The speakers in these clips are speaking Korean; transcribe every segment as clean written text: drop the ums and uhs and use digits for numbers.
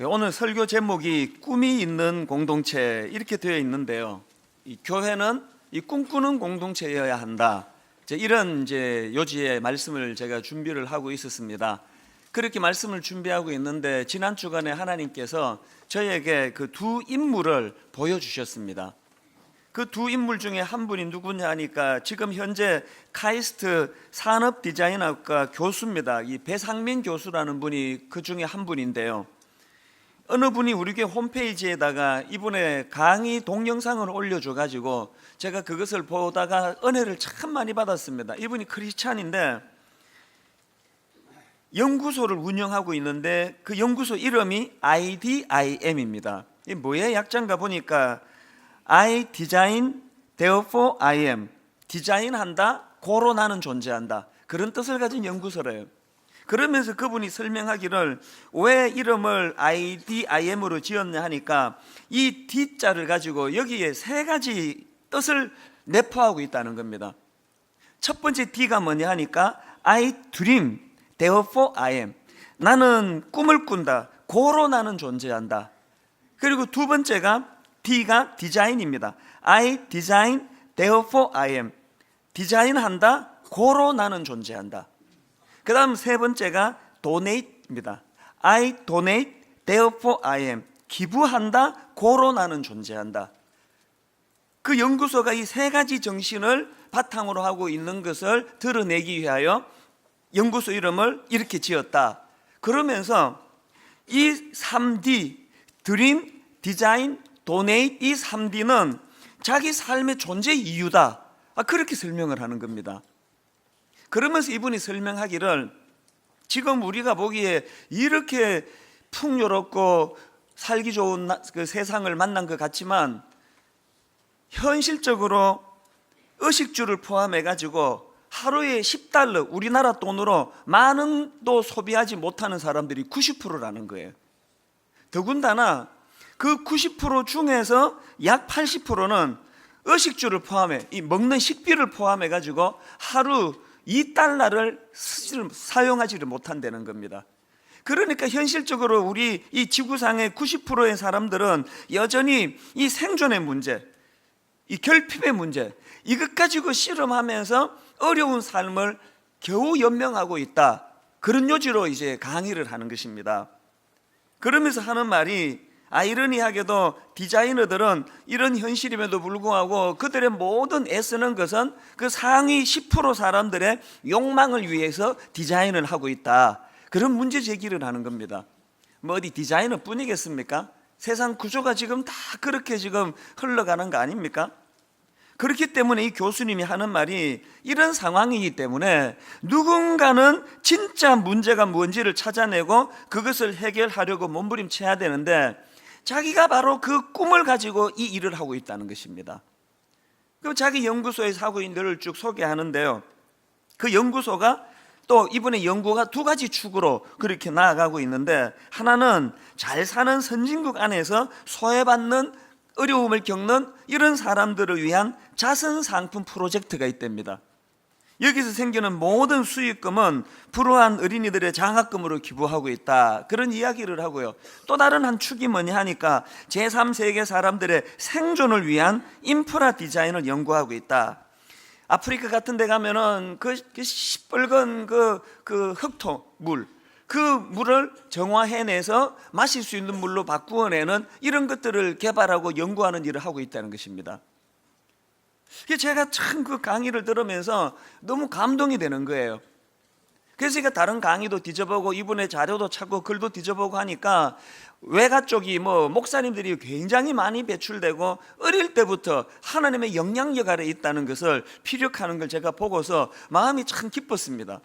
오늘 설교 제목이 꿈이 있는 공동체 이렇게 되어 있는데요. 이 교회는 이 꿈꾸는 공동체여야 한다. 이런 요지의 말씀을 제가 준비를 하고 있었습니다. 그렇게 말씀을 준비하고 있는데 지난 주간에 하나님께서 저에게 그 두 인물을 보여주셨습니다. 그 두 인물 중에 한 분이 누구냐 하니까 지금 현재 카이스트 산업디자인학과 교수입니다. 이 배상민 교수라는 분이 그 중에 한 분인데요. 어느 분이 우리 교회 홈페이지에다가 이분의 강의 동영상을 올려줘가지고 제가 그것을 보다가 은혜를 참 많이 받았습니다. 이분이 크리스찬인데 연구소를 운영하고 있는데 그 연구소 이름이 IDIM입니다. 이게 뭐의 약자인가 보니까 I design, therefore I am. 디자인한다, 고로 나는 존재한다. 그런 뜻을 가진 연구소래요. 그러면서 그분이 설명하기를 왜 이름을 IDIM으로 지었냐 하니까 이 D자를 가지고 여기에 세 가지 뜻을 내포하고 있다는 겁니다. 첫 번째 D가 뭐냐 하니까 I dream, therefore I am. 나는 꿈을 꾼다, 고로 나는 존재한다. 그리고 두 번째가 D가 디자인입니다. I design, therefore I am. 디자인한다, 고로 나는 존재한다. 그 다음 세 번째가 donate입니다. I donate, therefore I am. 기부한다, 고로 나는 존재한다. 그 연구소가 이 세 가지 정신을 바탕으로 하고 있는 것을 드러내기 위하여 연구소 이름을 이렇게 지었다. 그러면서 이 3D, Dream, Design, Donate, 이 3D는 자기 삶의 존재 이유다. 그렇게 설명을 하는 겁니다. 그러면서 이분이 설명하기를 지금 우리가 보기에 이렇게 풍요롭고 살기 좋은 그 세상을 만난 것 같지만 현실적으로 의식주를 포함해 가지고 하루에 $10, 우리나라 돈으로 만 원도 소비하지 못하는 사람들이 90%라는 거예요. 더군다나 그 90% 중에서 약 80%는 의식주를 포함해, 이 먹는 식비를 포함해 가지고 하루 $2를 사용하지를 못한다는 겁니다. 그러니까 현실적으로 우리 이 지구상의 90%의 사람들은 여전히 이 생존의 문제, 이 결핍의 문제, 이것 가지고 씨름하면서 어려운 삶을 겨우 연명하고 있다. 그런 요지로 강의를 하는 것입니다. 그러면서 하는 말이 아이러니하게도 디자이너들은 이런 현실임에도 불구하고 그들의 모든 애쓰는 것은 그 상위 10% 사람들의 욕망을 위해서 디자인을 하고 있다. 그런 문제 제기를 하는 겁니다. 뭐 어디 디자이너 뿐이겠습니까? 세상 구조가 지금 다 그렇게 지금 흘러가는 거 아닙니까? 그렇기 때문에 이 교수님이 하는 말이 이런 상황이기 때문에 누군가는 진짜 문제가 뭔지를 찾아내고 그것을 해결하려고 몸부림쳐야 되는데 자기가 바로 그 꿈을 가지고 이 일을 하고 있다는 것입니다. 그럼 자기 연구소에서 하고 있는 일을 쭉 소개하는데요. 그 연구소가 또 이번에 연구가 두 가지 축으로 그렇게 나아가고 있는데 하나는 잘 사는 선진국 안에서 소외받는 어려움을 겪는 이런 사람들을 위한 자선상품 프로젝트가 있답니다. 여기서 생기는 모든 수익금은 불우한 어린이들의 장학금으로 기부하고 있다. 그런 이야기를 하고요. 또 다른 한 축이 뭐냐 하니까 제3세계 사람들의 생존을 위한 인프라 디자인을 연구하고 있다. 아프리카 같은 데 가면은 그 시뻘건 그 흙토 물, 그 물을 정화해내서 마실 수 있는 물로 바꾸어내는 이런 것들을 개발하고 연구하는 일을 하고 있다는 것입니다. 제가 참 그 강의를 들으면서 너무 감동이 되는 거예요. 그래서 제가 다른 강의도 뒤져보고 이분의 자료도 찾고 글도 뒤져보고 하니까 외가 쪽이 목사님들이 굉장히 많이 배출되고 어릴 때부터 하나님의 영향력 아래 있다는 것을 피력하는 걸 제가 보고서 마음이 참 기뻤습니다.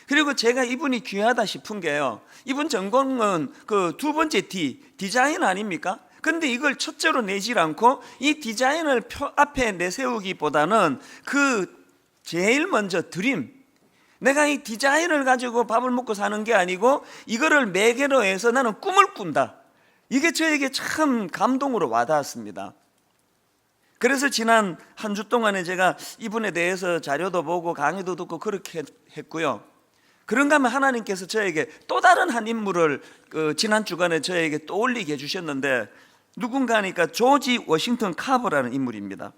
그리고 제가 이분이 귀하다 싶은 게요, 이분 전공은 그 두 번째 D, 디자인 아닙니까? 근데 이걸 첫째로 내질 않고 이 디자인을 앞에 내세우기보다는 그 제일 먼저 드림, 내가 이 디자인을 가지고 밥을 먹고 사는 게 아니고 이거를 매개로 해서 나는 꿈을 꾼다. 이게 저에게 참 감동으로 와닿았습니다. 그래서 지난 한 주 동안에 제가 이분에 대해서 자료도 보고 강의도 듣고 그렇게 했고요. 그런가 하면 하나님께서 저에게 또 다른 한 인물을 지난 주간에 저에게 떠올리게 해주셨는데, 누군가 하니까 조지 워싱턴 카버라는 인물입니다.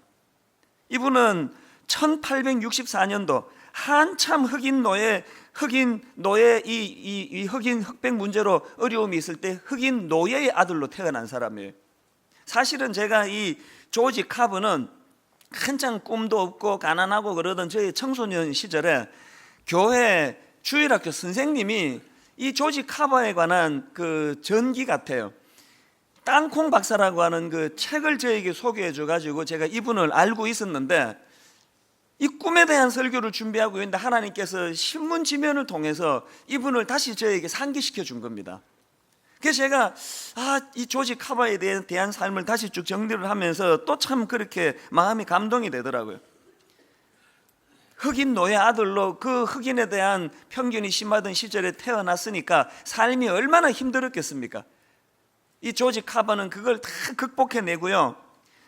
이분은 1864년도 한참 흑인 노예 이 흑인 흑백 문제로 어려움이 있을 때 흑인 노예의 아들로 태어난 사람이에요. 사실은 제가 이 조지 카버는 한창 꿈도 없고 가난하고 그러던 저희 청소년 시절에 교회 주일학교 선생님이 이 조지 카버에 관한 그 전기 같아요, 땅콩 박사라고 하는 그 책을 저에게 소개해 줘가지고 제가 이분을 알고 있었는데, 이 꿈에 대한 설교를 준비하고 있는데 하나님께서 신문 지면을 통해서 이분을 다시 저에게 상기시켜 준 겁니다. 그래서 제가 이 조지 카버에 대한 삶을 다시 쭉 정리를 하면서 또 참 그렇게 마음이 감동이 되더라고요. 흑인 노예 아들로 그 흑인에 대한 편견이 심하던 시절에 태어났으니까 삶이 얼마나 힘들었겠습니까? 이 조지 카버는 그걸 다 극복해내고요,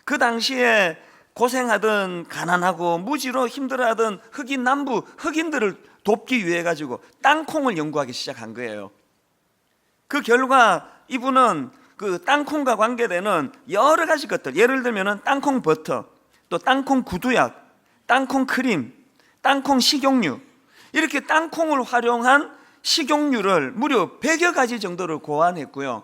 그 당시에 고생하던 가난하고 무지로 힘들어하던 흑인 남부 흑인들을 돕기 위해 가지고 땅콩을 연구하기 시작한 거예요. 그 결과 이분은 그 땅콩과 관계되는 여러 가지 것들, 예를 들면 땅콩 버터, 또 땅콩 구두약, 땅콩 크림, 땅콩 식용유, 이렇게 땅콩을 활용한 식용유를 무려 100여 가지 정도를 고안했고요,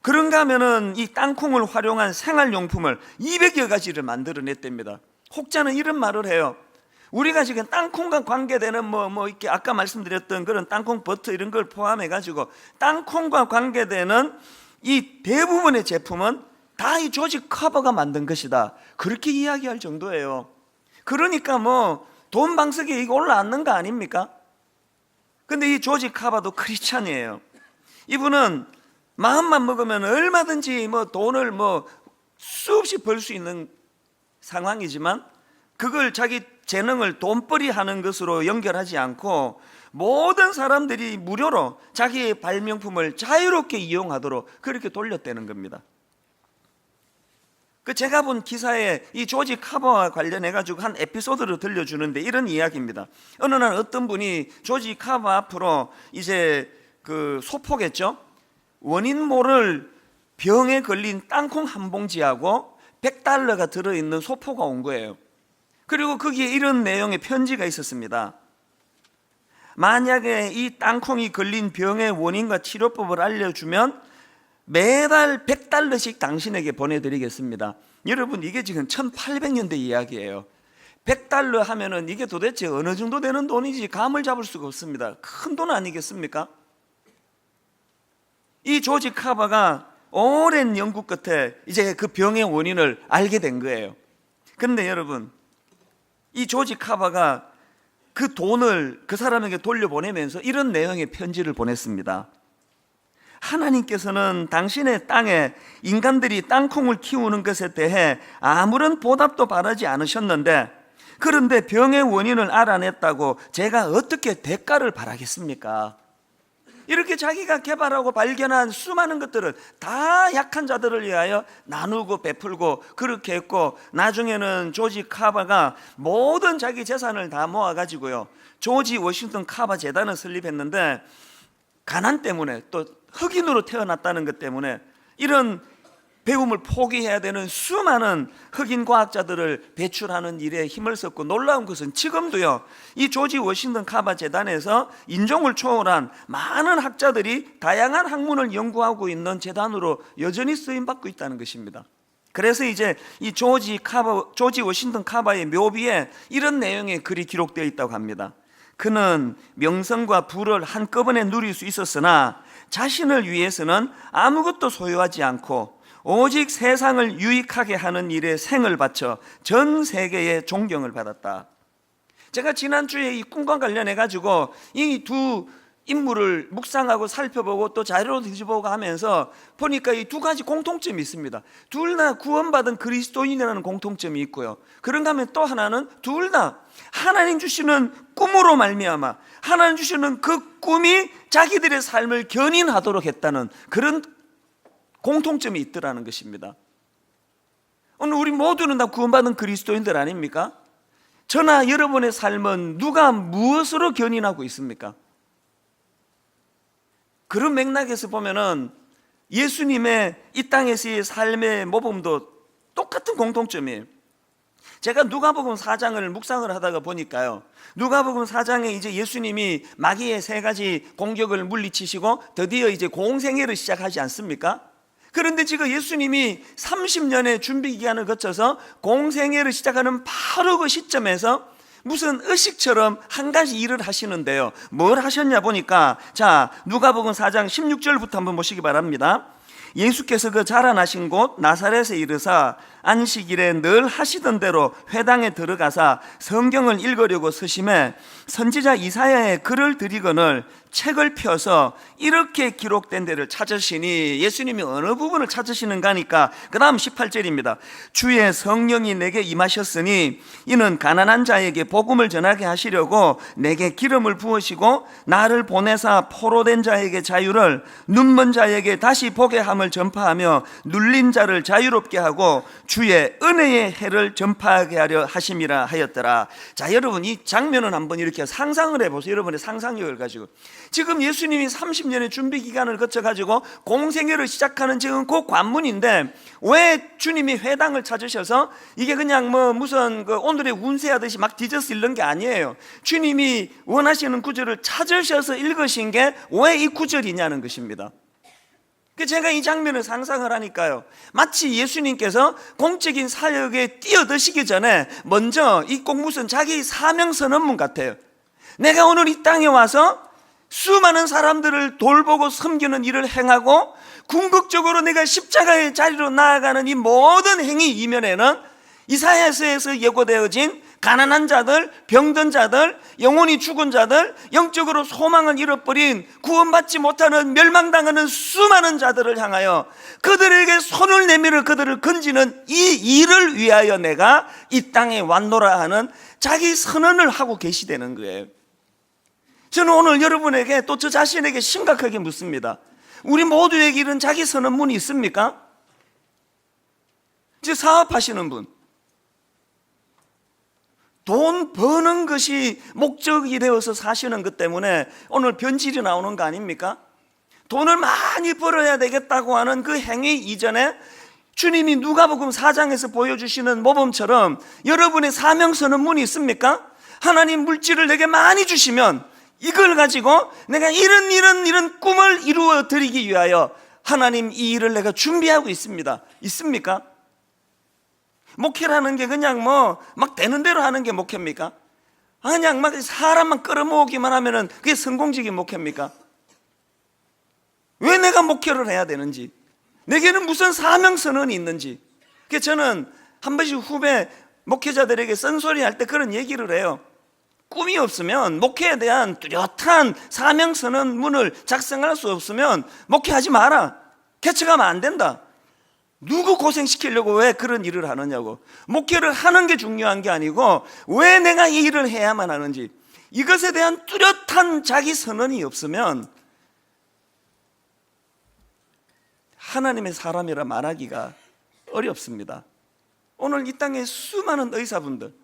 그런가 하면은 이 땅콩을 활용한 생활용품을 200여 가지를 만들어냈답니다. 혹자는 이런 말을 해요. 우리가 지금 땅콩과 관계되는 이렇게 아까 말씀드렸던 그런 땅콩 버터 이런 걸 포함해 가지고 땅콩과 관계되는 이 대부분의 제품은 다 이 조지 카버가 만든 것이다, 그렇게 이야기할 정도예요. 그러니까 돈 방석에 이거 올라앉는 거 아닙니까? 근데 이 조지 카버도 크리스찬이에요. 이분은 마음만 먹으면 얼마든지 돈을 수없이 벌 수 있는 상황이지만, 그걸 자기 재능을 돈벌이 하는 것으로 연결하지 않고 모든 사람들이 무료로 자기의 발명품을 자유롭게 이용하도록 그렇게 돌렸다는 겁니다. 제가 본 기사에 이 조지 카버와 관련해 가지고 한 에피소드를 들려주는데 이런 이야기입니다. 어느 날 어떤 분이 조지 카버 앞으로 이제 그 소포겠죠, 원인 모를 병에 걸린 땅콩 한 봉지하고 $100가 들어있는 소포가 온 거예요. 그리고 거기에 이런 내용의 편지가 있었습니다. 만약에 이 땅콩이 걸린 병의 원인과 치료법을 알려주면 매달 $100씩 당신에게 보내드리겠습니다. 여러분, 이게 지금 1800년대 이야기예요. $100 하면은 이게 도대체 어느 정도 되는 돈인지 감을 잡을 수가 없습니다. 큰 돈 아니겠습니까? 이 조지 카버가 오랜 연구 끝에 이제 그 병의 원인을 알게 된 거예요. 그런데 여러분, 이 조지 카버가 그 돈을 그 사람에게 돌려보내면서 이런 내용의 편지를 보냈습니다. 하나님께서는 당신의 땅에 인간들이 땅콩을 키우는 것에 대해 아무런 보답도 바라지 않으셨는데, 그런데 병의 원인을 알아냈다고 제가 어떻게 대가를 바라겠습니까? 이렇게 자기가 개발하고 발견한 수많은 것들을 다 약한 자들을 위하여 나누고 베풀고 그렇게 했고, 나중에는 조지 카버가 모든 자기 재산을 다 모아가지고요, 조지 워싱턴 카버 재단을 설립했는데, 가난 때문에 또 흑인으로 태어났다는 것 때문에 이런 배움을 포기해야 되는 수많은 흑인 과학자들을 배출하는 일에 힘을 썼고, 놀라운 것은 지금도요, 이 조지 워싱턴 카버 재단에서 인종을 초월한 많은 학자들이 다양한 학문을 연구하고 있는 재단으로 여전히 쓰임받고 있다는 것입니다. 그래서 이제 이 조지 워싱턴 카버의 묘비에 이런 내용의 글이 기록되어 있다고 합니다. 그는 명성과 부를 한꺼번에 누릴 수 있었으나 자신을 위해서는 아무것도 소유하지 않고 오직 세상을 유익하게 하는 일에 생을 바쳐 전 세계의 존경을 받았다. 제가 지난주에 이 꿈과 관련해 가지고 이 두 인물을 묵상하고 살펴보고 또 자료를 뒤져보고 하면서 보니까 이 두 가지 공통점이 있습니다. 둘 다 구원받은 그리스도인이라는 공통점이 있고요, 그런가 하면 또 하나는 둘 다 하나님 주시는 꿈으로 말미암아 하나님 주시는 그 꿈이 자기들의 삶을 견인하도록 했다는 그런 공통점이 있더라는 것입니다. 오늘 우리 모두는 다 구원받은 그리스도인들 아닙니까? 저나 여러분의 삶은 누가 무엇으로 견인하고 있습니까? 그런 맥락에서 보면은 예수님의 이 땅에서의 삶의 모범도 똑같은 공통점이에요. 제가 누가복음 4장을 묵상을 하다가 보니까요, 누가복음 4장에 이제 예수님이 마귀의 세 가지 공격을 물리치시고 드디어 이제 공생애를 시작하지 않습니까? 그런데 지금 예수님이 30년의 준비 기간을 거쳐서 공생애를 시작하는 바로 그 시점에서 무슨 의식처럼 한 가지 일을 하시는데요, 뭘 하셨냐 보니까, 자, 누가복음 4장 16절부터 한번 보시기 바랍니다. 예수께서 그 자라나신 곳 나사렛에 이르사 안식일에 늘 하시던 대로 회당에 들어가사 성경을 읽으려고 서심해 선지자 이사야의 글을 드리거늘 책을 펴서 이렇게 기록된 데를 찾으시니, 예수님이 어느 부분을 찾으시는가 하니까 그 다음 18절입니다. 주의 성령이 내게 임하셨으니 이는 가난한 자에게 복음을 전하게 하시려고 내게 기름을 부으시고 나를 보내사 포로된 자에게 자유를, 눈먼 자에게 다시 보게 함을 전파하며 눌린 자를 자유롭게 하고 주의 은혜의 해를 전파하게 하려 하심이라 하였더라. 자, 여러분 이 장면은 한번 이렇게 상상을 해보세요. 여러분의 상상력을 가지고 지금 예수님이 30년의 준비 기간을 거쳐가지고 공생애를 시작하는 지금 그 관문인데, 왜 주님이 회당을 찾으셔서 이게 그냥 뭐 무슨 그 오늘의 운세하듯이 막 뒤져서 읽는 게 아니에요. 주님이 원하시는 구절을 찾으셔서 읽으신 게 왜 이 구절이냐는 것입니다. 제가 이 장면을 상상을 하니까요, 마치 예수님께서 공적인 사역에 뛰어드시기 전에 먼저 이 꼭 무슨 자기 사명선언문 같아요. 내가 오늘 이 땅에 와서 수많은 사람들을 돌보고 섬기는 일을 행하고 궁극적으로 내가 십자가의 자리로 나아가는 이 모든 행위 이면에는 이사야서에서 예고되어진 가난한 자들, 병든 자들, 영혼이 죽은 자들, 영적으로 소망을 잃어버린, 구원받지 못하는, 멸망당하는 수많은 자들을 향하여 그들에게 손을 내밀어 그들을 건지는 이 일을 위하여 내가 이 땅에 왔노라 하는 자기 선언을 하고 계시다는 거예요. 저는 오늘 여러분에게 또 저 자신에게 심각하게 묻습니다. 우리 모두에게 이런 자기 선언문이 있습니까? 이제 사업하시는 분, 돈 버는 것이 목적이 되어서 사시는 것 때문에 오늘 변질이 나오는 거 아닙니까? 돈을 많이 벌어야 되겠다고 하는 그 행위 이전에 주님이 누가복음 4장에서 보여주시는 모범처럼 여러분의 사명선언문이 있습니까? 하나님 물질을 내게 많이 주시면 이걸 가지고 내가 이런 꿈을 이루어 드리기 위하여 하나님 이 일을 내가 준비하고 있습니다. 있습니까? 목회라는 게 그냥 뭐 막 되는 대로 하는 게 목회입니까? 그냥 막 사람만 끌어모으기만 하면은 그게 성공적인 목회입니까? 왜 내가 목회를 해야 되는지, 내게는 무슨 사명선언이 있는지. 그래서 저는 한 번씩 후배 목회자들에게 쓴소리 할 때 그런 얘기를 해요. 꿈이 없으면, 목회에 대한 뚜렷한 사명선언문을 작성할 수 없으면 목회하지 마라. 개척하면 안 된다. 누구 고생시키려고 왜 그런 일을 하느냐고. 목회를 하는 게 중요한 게 아니고 왜 내가 이 일을 해야만 하는지, 이것에 대한 뚜렷한 자기 선언이 없으면 하나님의 사람이라 말하기가 어렵습니다. 오늘 이 땅에 수많은 의사분들,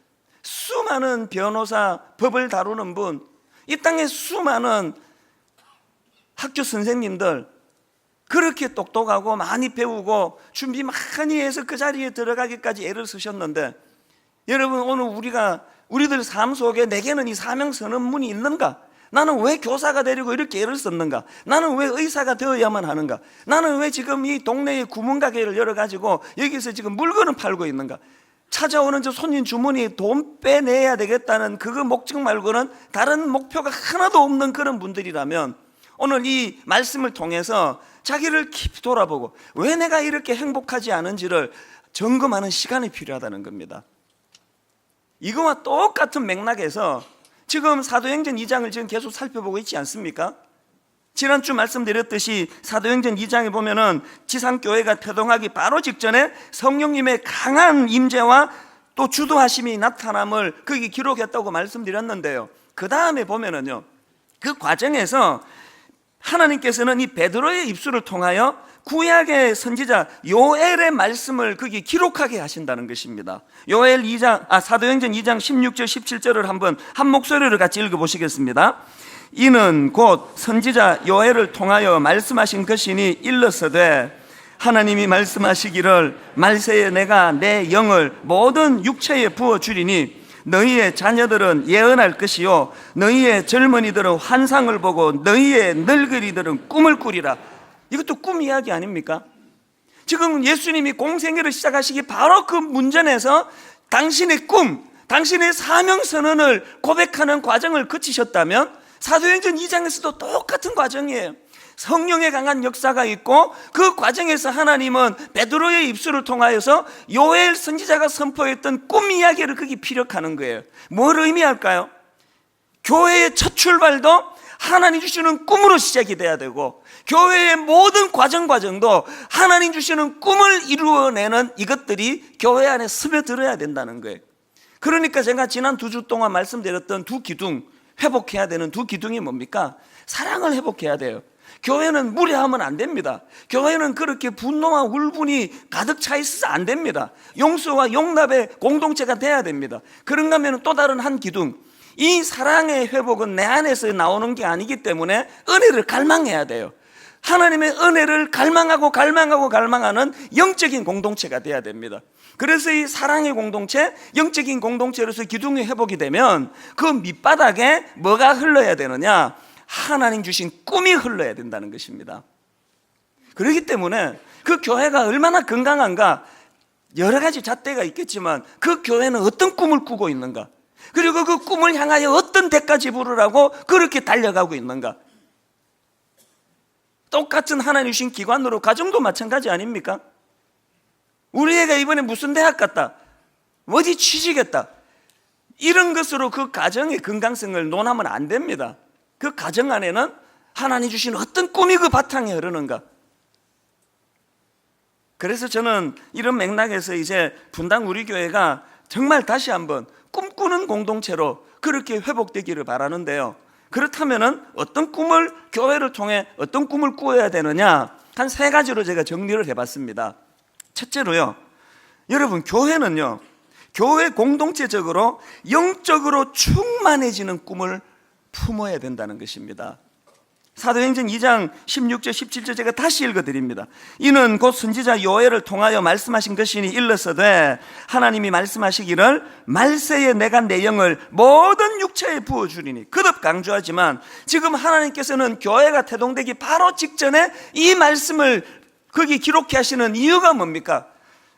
수많은 변호사, 법을 다루는 분, 이 땅에 수많은 학교 선생님들, 그렇게 똑똑하고 많이 배우고 준비 많이 해서 그 자리에 들어가기까지 애를 쓰셨는데, 여러분 오늘 우리들 삶 속에 내게는 이 사명선언문이 있는가? 나는 왜 교사가 되려고 이렇게 애를 썼는가? 나는 왜 의사가 되어야만 하는가? 나는 왜 지금 이 동네에 구멍가게를 열어가지고 여기서 지금 물건을 팔고 있는가? 찾아오는 저 손님 주머니에 돈 빼내야 되겠다는 그 목적 말고는 다른 목표가 하나도 없는 그런 분들이라면 오늘 이 말씀을 통해서 자기를 깊이 돌아보고 왜 내가 이렇게 행복하지 않은지를 점검하는 시간이 필요하다는 겁니다. 이거와 똑같은 맥락에서 지금 사도행전 2장을 지금 계속 살펴보고 있지 않습니까? 지난주 말씀드렸듯이 사도행전 2장에 보면은 지상교회가 태동하기 바로 직전에 성령님의 강한 임재와 또 주도하심이 나타남을 거기 기록했다고 말씀드렸는데요, 그 다음에 보면은요, 그 과정에서 하나님께서는 이 베드로의 입술을 통하여 구약의 선지자 요엘의 말씀을 거기 기록하게 하신다는 것입니다. 사도행전 2장 16절 17절을 한번 한 목소리로 같이 읽어보시겠습니다. 이는 곧 선지자 요엘을 통하여 말씀하신 것이니 일러서되 하나님이 말씀하시기를 말세에 내가 내 영을 모든 육체에 부어주리니 너희의 자녀들은 예언할 것이요 너희의 젊은이들은 환상을 보고 너희의 늙은이들은 꿈을 꾸리라. 이것도 꿈 이야기 아닙니까? 지금 예수님이 공생애를 시작하시기 바로 그 문전에서 당신의 꿈, 당신의 사명 선언을 고백하는 과정을 거치셨다면 사도행전 2장에서도 똑같은 과정이에요. 성령의 강한 역사가 있고 그 과정에서 하나님은 베드로의 입술을 통하여서 요엘 선지자가 선포했던 꿈 이야기를 거기 피력하는 거예요. 뭘 의미할까요? 교회의 첫 출발도 하나님 주시는 꿈으로 시작이 돼야 되고 교회의 모든 과정도 하나님 주시는 꿈을 이루어내는 이것들이 교회 안에 스며들어야 된다는 거예요. 그러니까 제가 지난 2주 동안 말씀드렸던 두 기둥, 회복해야 되는 두 기둥이 뭡니까? 사랑을 회복해야 돼요. 교회는 무례하면 안 됩니다. 교회는 그렇게 분노와 울분이 가득 차 있어서 안 됩니다. 용서와 용납의 공동체가 돼야 됩니다. 그런가 하면 또 다른 한 기둥, 이 사랑의 회복은 내 안에서 나오는 게 아니기 때문에 은혜를 갈망해야 돼요. 하나님의 은혜를 갈망하는 영적인 공동체가 돼야 됩니다. 그래서 이 사랑의 공동체, 영적인 공동체로서 기둥이 회복이 되면 그 밑바닥에 뭐가 흘러야 되느냐? 하나님 주신 꿈이 흘러야 된다는 것입니다. 그렇기 때문에 그 교회가 얼마나 건강한가, 여러 가지 잣대가 있겠지만 그 교회는 어떤 꿈을 꾸고 있는가, 그리고 그 꿈을 향하여 어떤 대가 지불을 하고 그렇게 달려가고 있는가. 똑같은 하나님 주신 기관으로 가정도 마찬가지 아닙니까? 우리 애가 이번에 무슨 대학 갔다, 어디 취직했다, 이런 것으로 그 가정의 건강성을 논하면 안 됩니다. 그 가정 안에는 하나님 주신 어떤 꿈이 그 바탕에 흐르는가. 그래서 저는 이런 맥락에서 이제 분당 우리 교회가 정말 다시 한번 꿈꾸는 공동체로 그렇게 회복되기를 바라는데요. 그렇다면 어떤 꿈을, 교회를 통해 어떤 꿈을 꾸어야 되느냐, 한 3가지로 제가 정리를 해봤습니다. 첫째로요, 여러분, 교회는요, 교회 공동체적으로 영적으로 충만해지는 꿈을 품어야 된다는 것입니다. 사도행전 2장 16절 17절 제가 다시 읽어드립니다. 이는 곧 선지자 요엘을 통하여 말씀하신 것이니 일러서되 하나님이 말씀하시기를 말세에 내가 내 영을 모든 육체에 부어주리니. 거듭 강조하지만 지금 하나님께서는 교회가 태동되기 바로 직전에 이 말씀을 거기 기록해 하시는 이유가 뭡니까?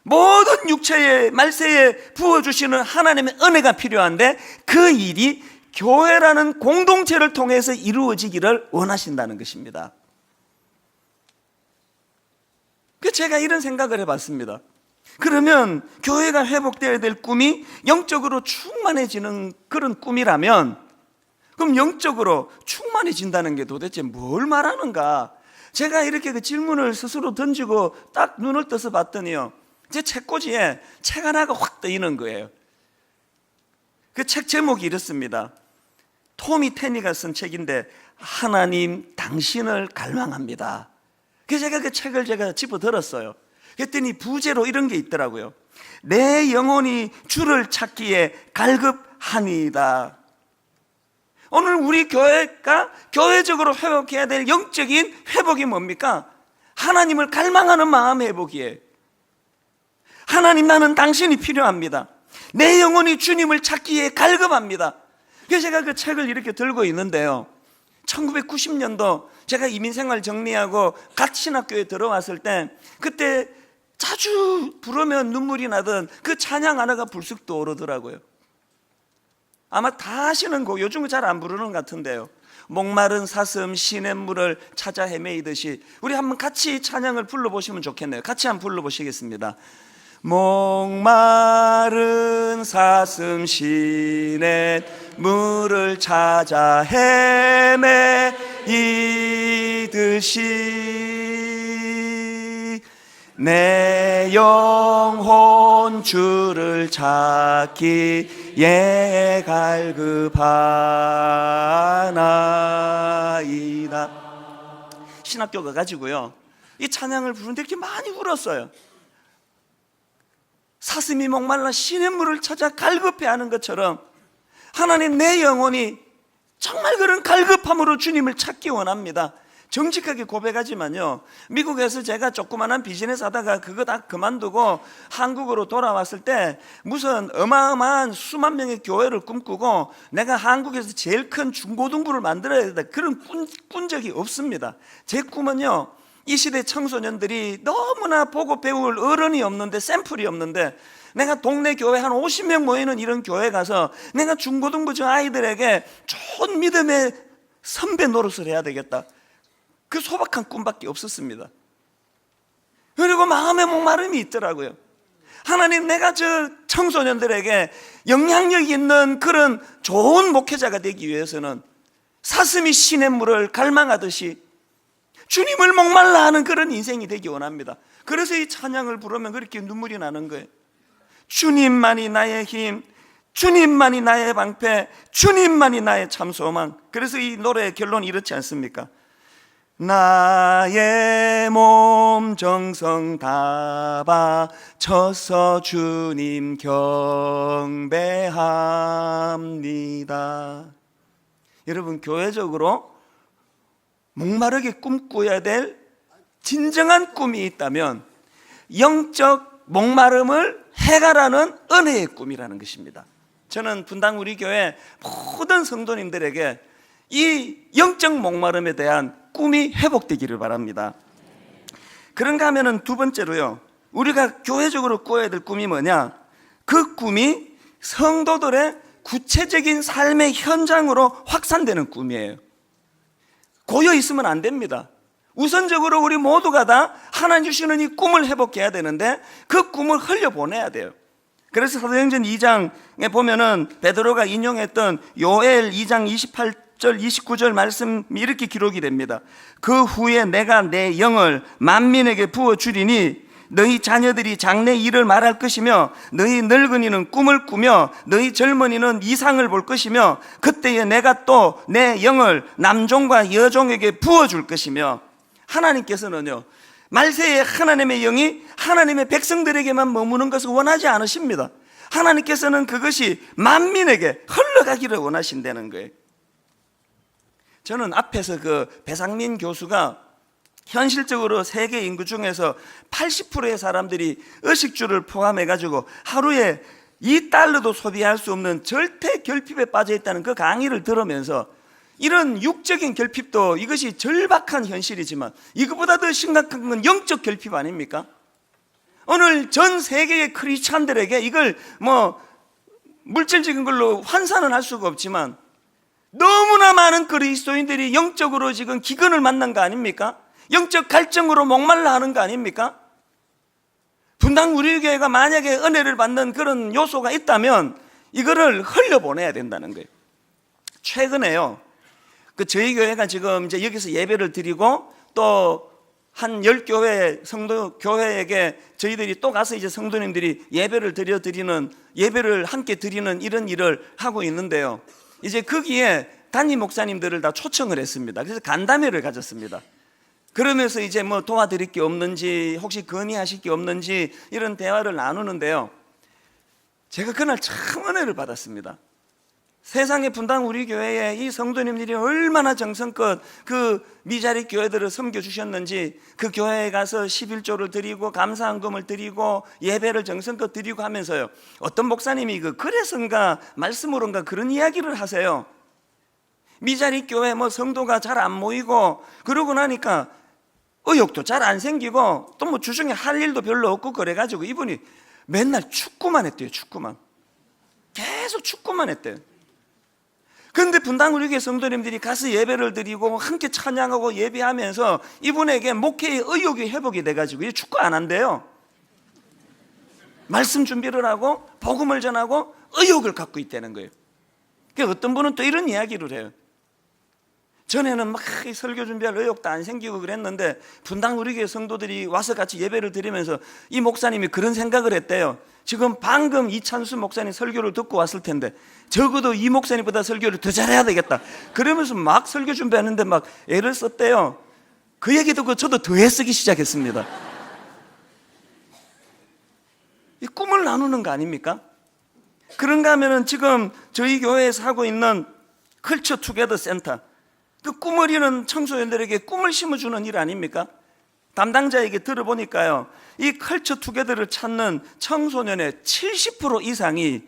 모든 육체에 말세에 부어주시는 하나님의 은혜가 필요한데 그 일이 교회라는 공동체를 통해서 이루어지기를 원하신다는 것입니다. 제가 이런 생각을 해봤습니다. 그러면 교회가 회복되어야 될 꿈이 영적으로 충만해지는 그런 꿈이라면, 그럼 영적으로 충만해진다는 게 도대체 뭘 말하는가? 제가 이렇게 그 질문을 스스로 던지고 딱 눈을 떠서 봤더니요, 제 책꽂이에 책 하나가 확 뜨이는 거예요. 그 책 제목이 이렇습니다. 토미 테니가 쓴 책인데, 하나님 당신을 갈망합니다. 그래서 제가 그 책을 제가 집어들었어요. 그랬더니 부제로 이런 게 있더라고요. 내 영혼이 주를 찾기에 갈급하니이다. 오늘 우리 교회가 교회적으로 회복해야 될 영적인 회복이 뭡니까? 하나님을 갈망하는 마음의 회복이에요. 하나님, 나는 당신이 필요합니다. 내 영혼이 주님을 찾기에 갈급합니다. 그래서 제가 그 책을 이렇게 들고 있는데요, 1990년도 제가 이민생활 정리하고 갓 신학교에 들어왔을 때 그때 자주 부르면 눈물이 나던 그 찬양 하나가 불쑥 떠오르더라고요. 아마 다 아시는 곡, 요즘은 잘 안 부르는 것 같은데요, 목마른 사슴 시냇물을 찾아 헤매이듯이. 우리 한번 같이 찬양을 불러보시면 좋겠네요. 같이 한번 불러보시겠습니다. 목마른 사슴 시냇물을 찾아 헤매이듯이 내 영혼 주를 찾기에 갈급하나이다. 신학교 가가지고요, 이 찬양을 부르는데 이렇게 많이 울었어요. 사슴이 목말라 시냇물을 찾아 갈급해하는 것처럼 하나님, 내 영혼이 정말 그런 갈급함으로 주님을 찾기 원합니다. 정직하게 고백하지만요, 미국에서 제가 조그만한 비즈니스 하다가 그거 다 그만두고 한국으로 돌아왔을 때 무슨 어마어마한 수만 명의 교회를 꿈꾸고 내가 한국에서 제일 큰 중고등부를 만들어야 된다, 그런 꾼 적이 없습니다. 제 꿈은요, 이 시대 청소년들이 너무나 보고 배울 어른이 없는데, 샘플이 없는데, 내가 동네 교회 한 50명 모이는 이런 교회 가서 내가 중고등부 저 아이들에게 좋은 믿음의 선배 노릇을 해야 되겠다, 그 소박한 꿈밖에 없었습니다. 그리고 마음의 목마름이 있더라고요. 하나님, 내가 저 청소년들에게 영향력 있는 그런 좋은 목회자가 되기 위해서는 사슴이 시냇물을 갈망하듯이 주님을 목말라 하는 그런 인생이 되기 원합니다. 그래서 이 찬양을 부르면 그렇게 눈물이 나는 거예요. 주님만이 나의 힘, 주님만이 나의 방패, 주님만이 나의 참 소망. 그래서 이 노래의 결론이 이렇지 않습니까? 나의 몸 정성 다 바쳐서 주님 경배합니다. 여러분, 교회적으로 목마르게 꿈꿔야 될 진정한 꿈이 있다면 영적 목마름을 해결하는 은혜의 꿈이라는 것입니다. 저는 분당 우리 교회 모든 성도님들에게 이 영적 목마름에 대한 꿈이 회복되기를 바랍니다. 그런가 하면은 두 번째로요, 우리가 교회적으로 꿔야 될 꿈이 뭐냐? 그 꿈이 성도들의 구체적인 삶의 현장으로 확산되는 꿈이에요. 고여 있으면 안 됩니다. 우선적으로 우리 모두가 다 하나님 주시는 이 꿈을 회복해야 되는데 그 꿈을 흘려보내야 돼요. 그래서 사도행전 2장에 보면은 베드로가 인용했던 요엘 2장 28절 29절 말씀이 이렇게 기록이 됩니다. 그 후에 내가 내 영을 만민에게 부어주리니 너희 자녀들이 장래 일을 말할 것이며 너희 늙은이는 꿈을 꾸며 너희 젊은이는 이상을 볼 것이며 그때에 내가 또 내 영을 남종과 여종에게 부어줄 것이며, 하나님께서는요, 말세에 하나님의 영이 하나님의 백성들에게만 머무는 것을 원하지 않으십니다. 하나님께서는 그것이 만민에게 흘러가기를 원하신다는 거예요. 저는 앞에서 그 배상민 교수가 현실적으로 세계 인구 중에서 80%의 사람들이 의식주를 포함해가지고 하루에 $2도 소비할 수 없는 절대 결핍에 빠져 있다는 그 강의를 들으면서 이런 육적인 결핍도 이것이 절박한 현실이지만 이것보다 더 심각한 건 영적 결핍 아닙니까? 오늘 전 세계의 크리스찬들에게 이걸 물질적인 걸로 환산은 할 수가 없지만 너무나 많은 그리스도인들이 영적으로 지금 기근을 만난 거 아닙니까? 영적 갈증으로 목말라 하는 거 아닙니까? 분당 우리 교회가 만약에 은혜를 받는 그런 요소가 있다면 이거를 흘려보내야 된다는 거예요. 최근에요, 저희 교회가 지금 이제 여기서 예배를 드리고 또 한 10교회 성도 교회에게 저희들이 또 가서 이제 성도님들이 예배를 함께 드리는 이런 일을 하고 있는데요. 이제 거기에 담임 목사님들을 다 초청을 했습니다. 그래서 간담회를 가졌습니다. 그러면서 이제 도와드릴 게 없는지, 혹시 건의하실 게 없는지 이런 대화를 나누는데요. 제가 그날 참 은혜를 받았습니다. 세상의 분당 우리 교회에 이 성도님들이 얼마나 정성껏 그 미자리 교회들을 섬겨주셨는지, 그 교회에 가서 11조를 드리고 감사헌금을 드리고 예배를 정성껏 드리고 하면서요, 어떤 목사님이 그래서인가 말씀으로인가 그런 이야기를 하세요. 미자리 교회 성도가 잘 안 모이고 그러고 나니까 의욕도 잘 안 생기고 또 주중에 할 일도 별로 없고 그래가지고 이분이 맨날 축구만 했대요. 축구만. 계속 축구만 했대요. 그런데 분당 우리 교회 성도님들이 가서 예배를 드리고 함께 찬양하고 예배하면서 이분에게 목회의 의욕이 회복이 돼가지고 이제 축구 안 한대요. 말씀 준비를 하고 복음을 전하고 의욕을 갖고 있다는 거예요. 그러니까 어떤 분은 또 이런 이야기를 해요. 전에는 막 설교 준비할 의욕도 안 생기고 그랬는데 분당 우리 교회 성도들이 와서 같이 예배를 드리면서 이 목사님이 그런 생각을 했대요. 지금 방금 이찬수 목사님 설교를 듣고 왔을 텐데 적어도 이 목사님보다 설교를 더 잘해야 되겠다, 그러면서 막 설교 준비하는데 막 애를 썼대요. 그 얘기 듣고 저도 더 애쓰기 시작했습니다. 이 꿈을 나누는 거 아닙니까? 그런가 하면은 지금 저희 교회에서 하고 있는 컬처 투게더 센터. 그 꿈을 이루는 청소년들에게 꿈을 심어주는 일 아닙니까? 담당자에게 들어보니까요, 이 컬처 투게더를 찾는 청소년의 70% 이상이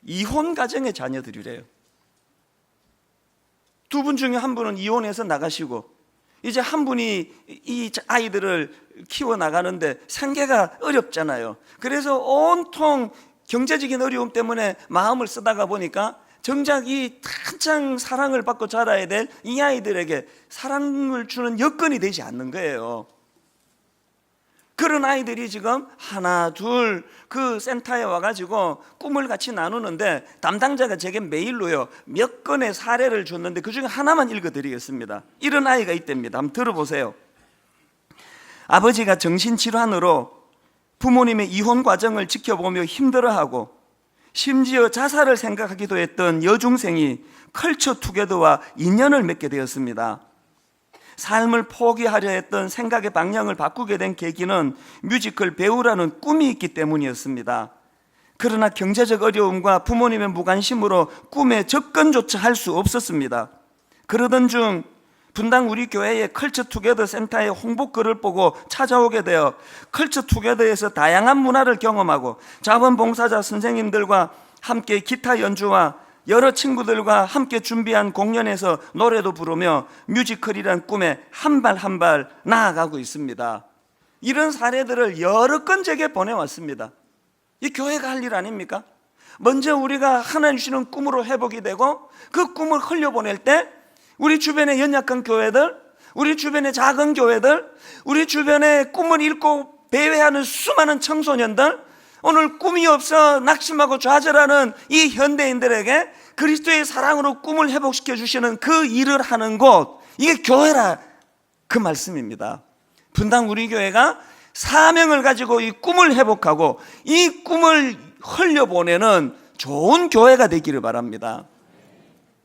이혼 가정의 자녀들이래요. 두 분 중에 한 분은 이혼해서 나가시고, 이제 한 분이 이 아이들을 키워나가는데 생계가 어렵잖아요. 그래서 온통 경제적인 어려움 때문에 마음을 쓰다가 보니까 정작 이 한창 사랑을 받고 자라야 될 이 아이들에게 사랑을 주는 여건이 되지 않는 거예요. 그런 아이들이 지금 하나 둘 그 센터에 와가지고 꿈을 같이 나누는데, 담당자가 제게 메일로요 몇 건의 사례를 줬는데 그 중에 하나만 읽어드리겠습니다. 이런 아이가 있답니다. 한번 들어보세요. 아버지가 정신질환으로 부모님의 이혼 과정을 지켜보며 힘들어하고 심지어 자살을 생각하기도 했던 여중생이 컬처 투게더와 인연을 맺게 되었습니다. 삶을 포기하려 했던 생각의 방향을 바꾸게 된 계기는 뮤지컬 배우라는 꿈이 있기 때문이었습니다. 그러나 경제적 어려움과 부모님의 무관심으로 꿈에 접근조차 할 수 없었습니다. 그러던 중 분당 우리 교회의 컬처 투게더 센터의 홍보글을 보고 찾아오게 되어 컬처 투게더에서 다양한 문화를 경험하고 자원봉사자 선생님들과 함께 기타 연주와 여러 친구들과 함께 준비한 공연에서 노래도 부르며 뮤지컬이란 꿈에 한 발 한 발 나아가고 있습니다. 이런 사례들을 여러 건 제게 보내왔습니다. 이 교회가 할 일 아닙니까? 먼저 우리가 하나님 주시는 꿈으로 회복이 되고 그 꿈을 흘려보낼 때 우리 주변의 연약한 교회들, 우리 주변의 작은 교회들, 우리 주변의 꿈을 잃고 배회하는 수많은 청소년들, 오늘 꿈이 없어 낙심하고 좌절하는 이 현대인들에게 그리스도의 사랑으로 꿈을 회복시켜 주시는 그 일을 하는 곳, 이게 교회라 그 말씀입니다. 분당 우리 교회가 사명을 가지고 이 꿈을 회복하고 이 꿈을 흘려보내는 좋은 교회가 되기를 바랍니다.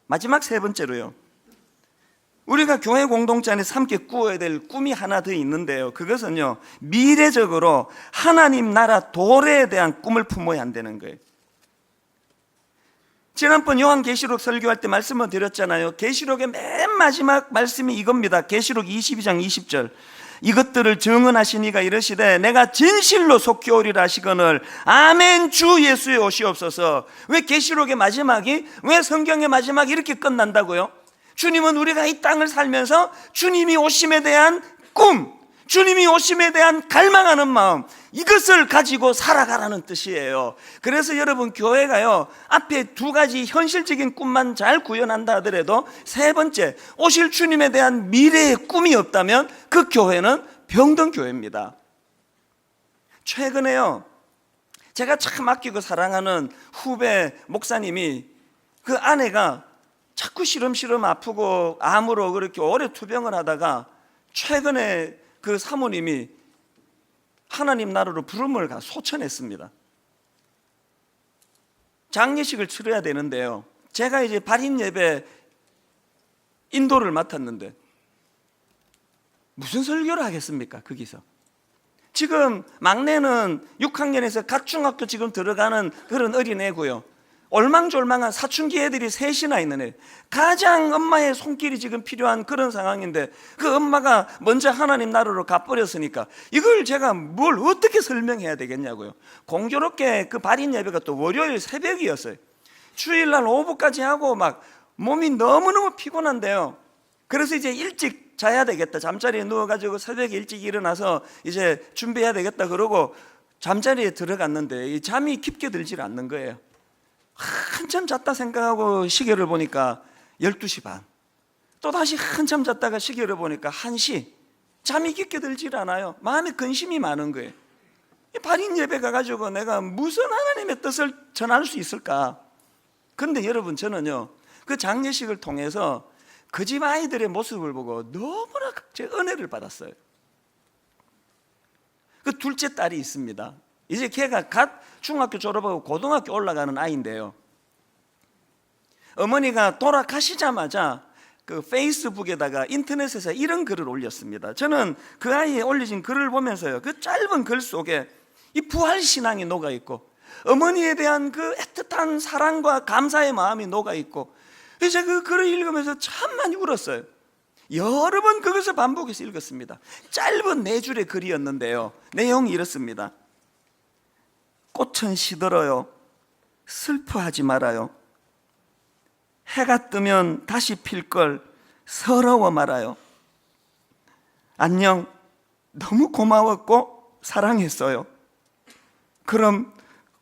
마지막 세 번째로요, 우리가 교회 공동체 안에서 함께 꾸어야 될 꿈이 하나 더 있는데요, 그것은요 미래적으로 하나님 나라 도래에 대한 꿈을 품어야 한다는 거예요. 지난번 요한계시록 설교할 때 말씀을 드렸잖아요. 계시록의 맨 마지막 말씀이 이겁니다. 계시록 22장 20절. 이것들을 증언하시니가 이르시되 내가 진실로 속히 오리라 하시거늘 아멘 주 예수의 오시옵소서. 왜 계시록의 마지막이, 왜 성경의 마지막이 이렇게 끝난다고요? 주님은 우리가 이 땅을 살면서 주님이 오심에 대한 꿈, 주님이 오심에 대한 갈망하는 마음, 이것을 가지고 살아가라는 뜻이에요. 그래서 여러분, 교회가요 앞에 두 가지 현실적인 꿈만 잘 구현한다 하더라도 세 번째, 오실 주님에 대한 미래의 꿈이 없다면 그 교회는 병든 교회입니다. 최근에요 제가 참 아끼고 사랑하는 후배 목사님이, 그 아내가 자꾸 시름시름 아프고 암으로 그렇게 오래 투병을 하다가 최근에 그 사모님이 하나님 나라로 부름을 소천했습니다. 장례식을 치러야 되는데요, 제가 이제 발인 예배 인도를 맡았는데 무슨 설교를 하겠습니까? 거기서 지금 막내는 6학년에서 갓 중학교 지금 들어가는 그런 어린애고요, 얼망졸망한 사춘기 애들이 셋이나 있는 애, 가장 엄마의 손길이 지금 필요한 그런 상황인데 그 엄마가 먼저 하나님 나라로 가버렸으니까 이걸 제가 뭘 어떻게 설명해야 되겠냐고요. 공교롭게 그 발인 예배가 또 월요일 새벽이었어요. 주일날 오후까지 하고 막 몸이 너무너무 피곤한데요, 그래서 이제 일찍 자야 되겠다, 잠자리에 누워가지고 새벽에 일찍 일어나서 이제 준비해야 되겠다 그러고 잠자리에 들어갔는데 이 잠이 깊게 들질 않는 거예요. 한참 잤다 생각하고 시계를 보니까 12시 반, 또 다시 한참 잤다가 시계를 보니까 1시. 잠이 깊게 들질 않아요. 마음에 근심이 많은 거예요. 발인 예배 가가지고 내가 무슨 하나님의 뜻을 전할 수 있을까? 근데 여러분, 저는요 그 장례식을 통해서 그 집 아이들의 모습을 보고 너무나 제 은혜를 받았어요. 그 둘째 딸이 있습니다. 이제 걔가 갓 중학교 졸업하고 고등학교 올라가는 아이인데요, 어머니가 돌아가시자마자 그 페이스북에다가 인터넷에서 이런 글을 올렸습니다. 저는 그 아이의 올려진 글을 보면서요, 그 짧은 글 속에 이 부활신앙이 녹아있고 어머니에 대한 그 애틋한 사랑과 감사의 마음이 녹아있고 제가 그 글을 읽으면서 참 많이 울었어요. 여러 번 그것을 반복해서 읽었습니다. 짧은 4줄의 글이었는데요, 내용이 이렇습니다. 꽃은 시들어요. 슬퍼하지 말아요. 해가 뜨면 다시 필 걸 서러워 말아요. 안녕. 너무 고마웠고 사랑했어요. 그럼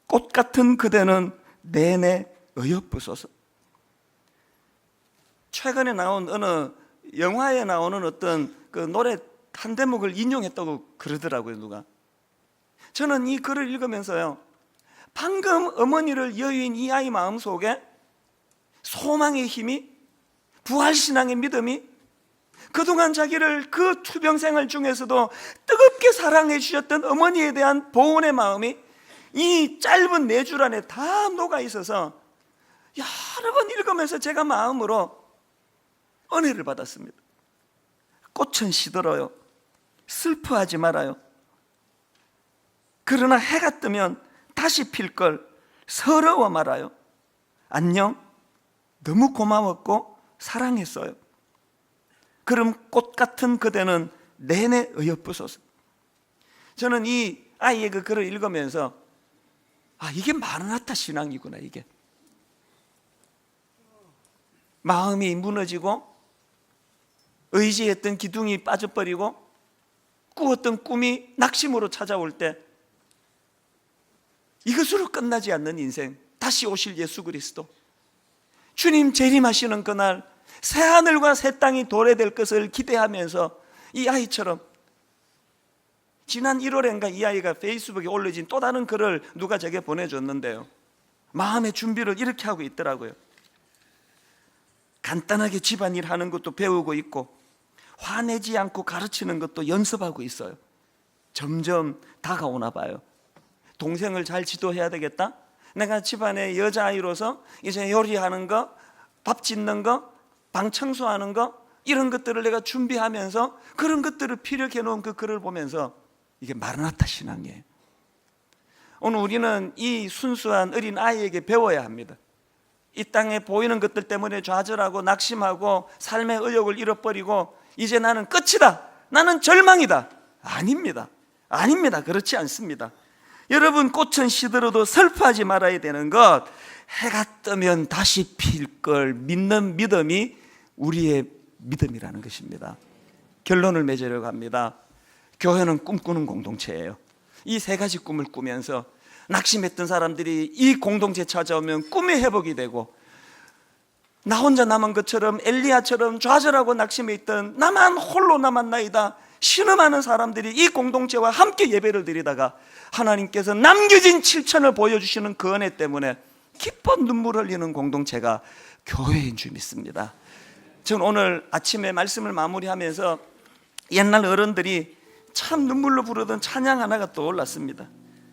꽃 같은 그대는 내내 어여쁘소서. 최근에 나온 어느 영화에 나오는 어떤 그 노래 한 대목을 인용했다고 그러더라고요, 누가. 저는 이 글을 읽으면서요, 방금 어머니를 여인 이 아이 마음속에 소망의 힘이, 부활신앙의 믿음이, 그동안 자기를 그 투병생활 중에서도 뜨겁게 사랑해 주셨던 어머니에 대한 보온의 마음이 이 짧은 4줄 안에 다 녹아 있어서 여러 번 읽으면서 제가 마음으로 은혜를 받았습니다. 꽃은 시들어요. 슬퍼하지 말아요. 그러나 해가 뜨면 다시 필 걸 서러워 말아요. 안녕. 너무 고마웠고 사랑했어요. 그럼 꽃 같은 그대는 내내 어여쁘소서. 저는 이 아이의 그 글을 읽으면서 이게 마르나타 신앙이구나. 이게 마음이 무너지고 의지했던 기둥이 빠져버리고 꾸었던 꿈이 낙심으로 찾아올 때 이것으로 끝나지 않는 인생, 다시 오실 예수 그리스도, 주님 재림하시는 그날 새하늘과 새 땅이 도래될 것을 기대하면서 이 아이처럼, 지난 1월인가 이 아이가 페이스북에 올려진 또 다른 글을 누가 제게 보내줬는데요, 마음의 준비를 이렇게 하고 있더라고요. 간단하게 집안일 하는 것도 배우고 있고 화내지 않고 가르치는 것도 연습하고 있어요. 점점 다가오나 봐요. 동생을 잘 지도해야 되겠다. 내가 집안의 여자아이로서 이제 요리하는 거, 밥 짓는 거, 방 청소하는 거, 이런 것들을 내가 준비하면서 그런 것들을 피력해 놓은 그 글을 보면서 이게 마르나타 신앙이에요. 오늘 우리는 이 순수한 어린 아이에게 배워야 합니다. 이 땅에 보이는 것들 때문에 좌절하고 낙심하고 삶의 의욕을 잃어버리고 이제 나는 끝이다, 나는 절망이다. 아닙니다. 아닙니다. 그렇지 않습니다. 여러분, 꽃은 시들어도 슬퍼하지 말아야 되는 것, 해가 뜨면 다시 필 걸 믿는 믿음이 우리의 믿음이라는 것입니다. 결론을 맺으려고 합니다. 교회는 꿈꾸는 공동체예요. 이 3가지 꿈을 꾸면서 낙심했던 사람들이 이 공동체 찾아오면 꿈의 회복이 되고, 나 혼자 남은 것처럼 엘리야처럼 좌절하고 낙심해 있던 나만 홀로 남았나이다 신음하는 사람들이 이 공동체와 함께 예배를 드리다가 하나님께서 남겨진 7천을 보여주시는 그 은혜 때문에 기뻐 눈물 흘리는 공동체가 교회인 줄 믿습니다. 저는 오늘 아침에 말씀을 마무리하면서 옛날 어른들이 참 눈물로 부르던 찬양 하나가 떠올랐습니다.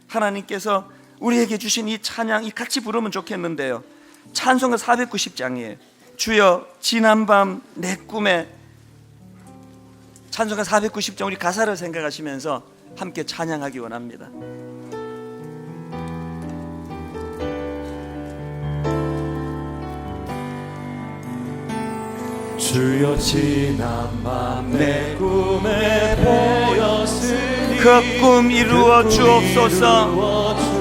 하나님께서 우리에게 주신 이 찬양, 이 같이 부르면 좋겠는데요, 찬송가 490장이에요. 주여 지난밤 내 꿈에, 찬송가 490장 우리 가사를 생각하시면서 함께 찬양하기 원합니다. 주여 지난밤 내 꿈에 보였으니 그 꿈 이루어 주옵소서.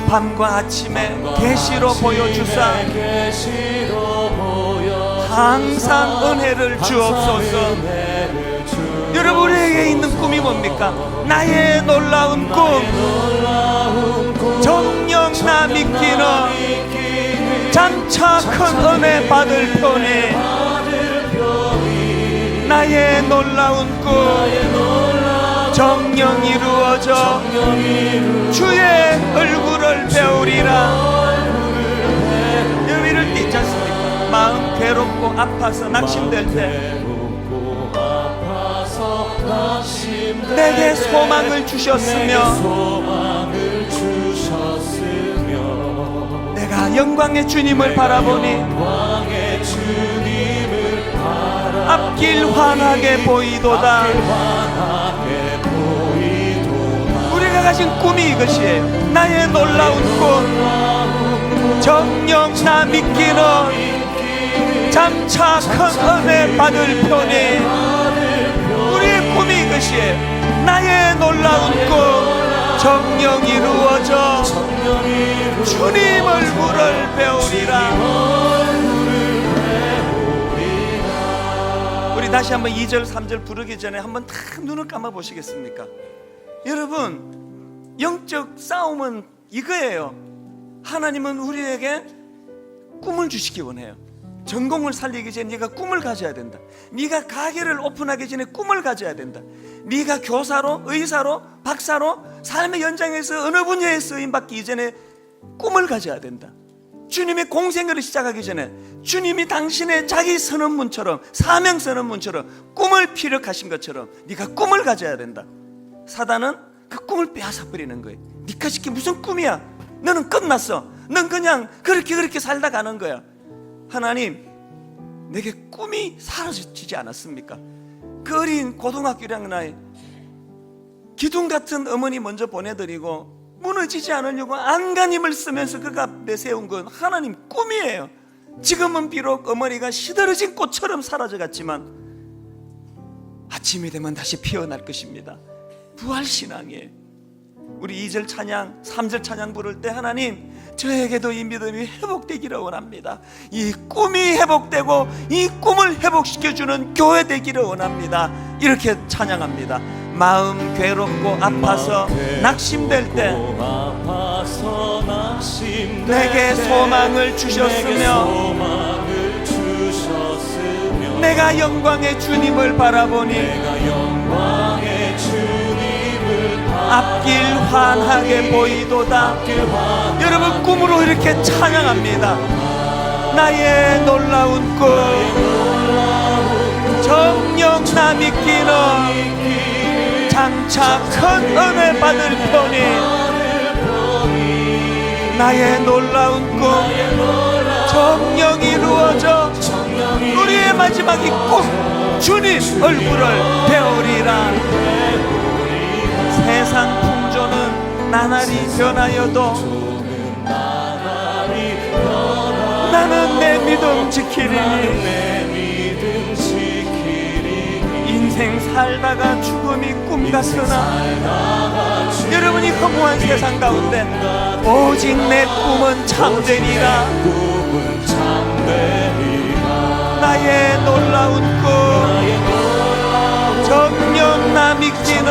밤과 아침에 계시로 보여주사 항상 은혜를 주옵소서. 여러분, 우리에게 있는 꿈이 뭡니까? 나의 놀라운 꿈, 정녕 나 믿기는 장차 큰 은혜 받을 편이, 나의 놀라운 꿈 정녕 이루어져 주의 얼굴을 배우리라. 여기를 띄지 않습니까? 마음 괴롭고 아파서 낙심될 때 내게 소망을 주셨으며 내가 영광의 주님을 바라보니 앞길 환하게 보이도다. 우리가 가진 꿈이 이것이에요. 나의 놀라운 꿈, 정녕 나 믿기는 장차 큰 은혜 받을 편이. 우리의 꿈이 이것이에요. 나의 놀라운 꿈 정녕 이루어져 주님 얼굴을 배우리라. 우리 다시 한번 2절 3절 부르기 전에 한번 다 눈을 감아 보시겠습니까? 여러분, 영적 싸움은 이거예요. 하나님은 우리에게 꿈을 주시기 원해요. 전공을 살리기 전에 네가 꿈을 가져야 된다. 네가 가게를 오픈하기 전에 꿈을 가져야 된다. 네가 교사로, 의사로, 박사로 삶의 연장에서 어느 분야에 쓰임받기 이전에 꿈을 가져야 된다. 주님의 공생애를 시작하기 전에 주님이 당신의 자기 선언문처럼, 사명 선언문처럼 꿈을 피력하신 것처럼 네가 꿈을 가져야 된다. 사단은 그 꿈을 빼앗아 버리는 거예요. 네가 시키 무슨 꿈이야? 너는 끝났어. 넌 그냥 그렇게 살다 가는 거야. 하나님, 내게 꿈이 사라지지 않았습니까? 그 어린 고등학교 1학년 나이 기둥 같은 어머니 먼저 보내드리고 무너지지 않으려고 안간힘을 쓰면서 그가 내세운 건 하나님 꿈이에요. 지금은 비록 어머니가 시들어진 꽃처럼 사라져갔지만 아침이 되면 다시 피어날 것입니다. 부활신앙이에요. 우리 2절 찬양, 3절 찬양 부를 때 하나님, 저에게도 이 믿음이 회복되기를 원합니다. 이 꿈이 회복되고 이 꿈을 회복시켜주는 교회 되기를 원합니다. 이렇게 찬양합니다. 마음 괴롭고 아파서 낙심될 때 내게 소망을 주셨으며 내가 영광의 주님을 바라보니 앞길 환하게 보이도다. 여러분, 꿈으로 이렇게 찬양합니다. 나의 놀라운 꿈 정녕 나 믿기는 장차 큰 은혜 받을 편이. 나의 놀라운 꿈 정녕 이루어져 우리의 마지막이 꿈 주님 얼굴을 배우리라. 세상 풍조는 나날이 변하여도 나는 내 믿음 지키리니. 인생 살다가 죽음이 꿈 같으나 여러분이 허무한 세상 가운데 오직 내 꿈은 참되리라. 나의 놀라운 꿈 정녕 나 믿기는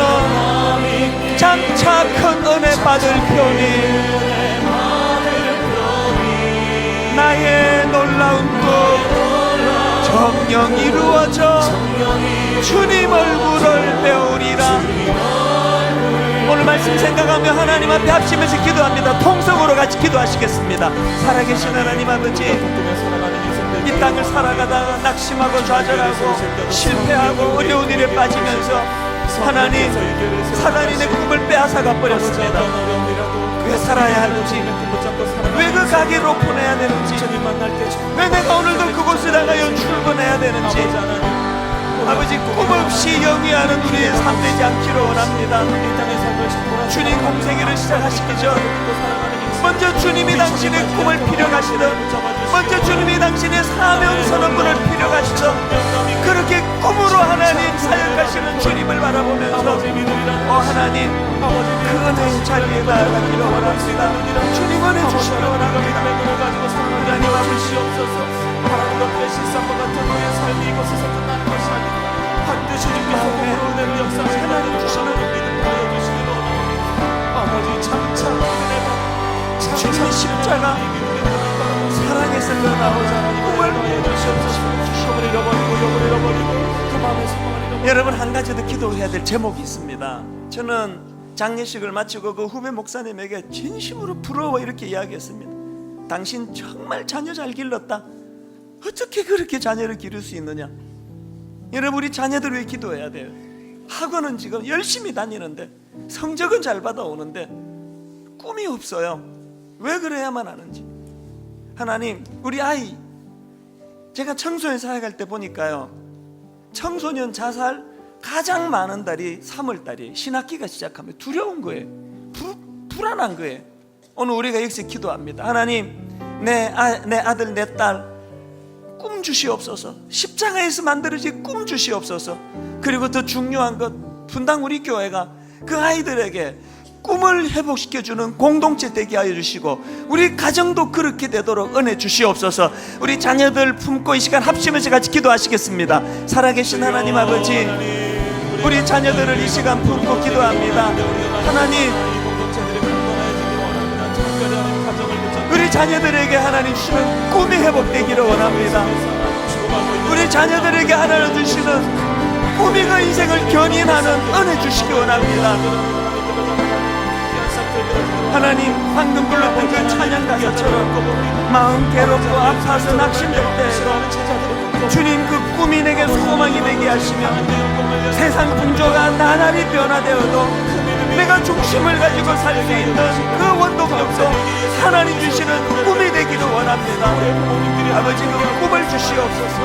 장차 큰 은혜 받을 편이. 나의 놀라운 꿈 정녕 이루어져 주님 얼굴을 배우리라. 오늘 말씀 생각하며 하나님 앞에 합심해서 기도합니다. 통성으로 같이 기도하시겠습니다. 살아계신 하나님 아버지, 이 땅을 살아가다가 낙심하고 좌절하고 실패하고 어려운 일에 빠지면서 하나님, 사단이 내 꿈을 빼앗아가 버렸습니다. 왜 살아야 하는지, 왜 그 가게를 오픈해야 되는지, 왜 내가 오늘도 그곳에 나가여 출근해야 되는지, 아버지, 꿈 없이 영위하는 우리의 삶 되지 않기를 원합니다. 주님 공생애를 시작하시기 전 먼저 주님이 당신의 꿈을 피력하시던, 먼저 주님이 당신의 사명 선언문을 피력하시던, 그렇게 꿈으로 하나님 사역하시는 주님을 바라보면서 하나님, 그 은혜의 자리에 나아가기를 원합니다. 주님 은혜 주시기 원합니다. 하나님 아버지, 바람과 배신상과 같은 우리의 삶이 이곳에서 끝나는 것이 아니라 반드시 주께서 은혜를 역사하시는 하나님 주시는 믿음 하여 주시기를 원합니다. 아버지, 장차 주님의 십자가 사랑에서 나오자 꿈을 주시옵소서. 여러분, 한 가지 더 기도해야 될 제목이 있습니다. 저는 장례식을 마치고 그 후배 목사님에게 진심으로 부러워 이렇게 이야기했습니다. 당신 정말 자녀 잘 길렀다. 어떻게 그렇게 자녀를 기를 수 있느냐. 여러분, 우리 자녀들 위해 기도해야 돼요. 학원은 지금 열심히 다니는데 성적은 잘 받아오는데 꿈이 없어요. 왜 그래야만 하는지. 하나님, 우리 아이, 제가 청소년 사역할 때 보니까요, 청소년 자살 가장 많은 달이 3월달이에요. 신학기가 시작하면 두려운 거예요. 불안한 거예요. 오늘 우리가 여기서 기도합니다. 하나님, 내 아들 내 딸 꿈 주시옵소서. 십자가에서 만들어진 꿈 주시옵소서. 그리고 더 중요한 것, 분당 우리 교회가 그 아이들에게 꿈을 회복시켜주는 공동체 되게 하여 주시고 우리 가정도 그렇게 되도록 은혜 주시옵소서. 우리 자녀들 품고 이 시간 합심해서 같이 기도하시겠습니다. 살아계신 하나님 아버지, 우리 자녀들을 이 시간 품고 기도합니다. 하나님, 우리 자녀들에게 하나님 주시는 꿈이 회복되기를 원합니다. 우리 자녀들에게 하나님 주시는 꿈이 그 인생을 견인하는 은혜 주시기 원합니다. 하나님, 방금 불렀던 그 찬양 가사처럼 마음 괴롭고 아파서 낙심될 때 주님 그 꿈이 내게 소망이 되게 하시며 세상 풍조가 나날이 변화되어도 내가 중심을 가지고 살 수 있는 그 원동력도 하나님 주시는 꿈이 되기를 원합니다. 아버지, 그 꿈을 주시옵소서.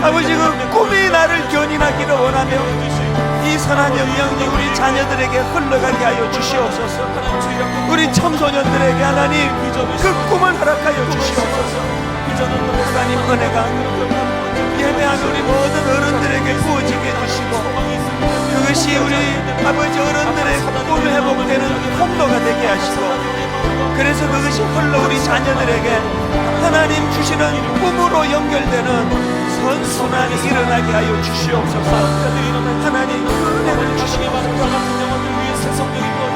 아버지, 그 꿈이 나를 견인하기를 원하며 이 선한 영향이 우리 자녀들에게 흘러가게 하여 주시옵소서. 우리 청소년들에게 하나님 그 꿈을 허락하여 주시옵소서. 하나님, 은혜가 예배한 우리 모든 어른들에게 부어지게 해주시고 그것이 우리 아버지 어른들의 꿈이 회복되는 통로가 되게 하시고 그래서 그것이 홀로 우리 자녀들에게 하나님 주시는 꿈으로 연결되는 선순환이 일어나게 하여 주시옵소서. 하나님, 은혜를 주시옵소서.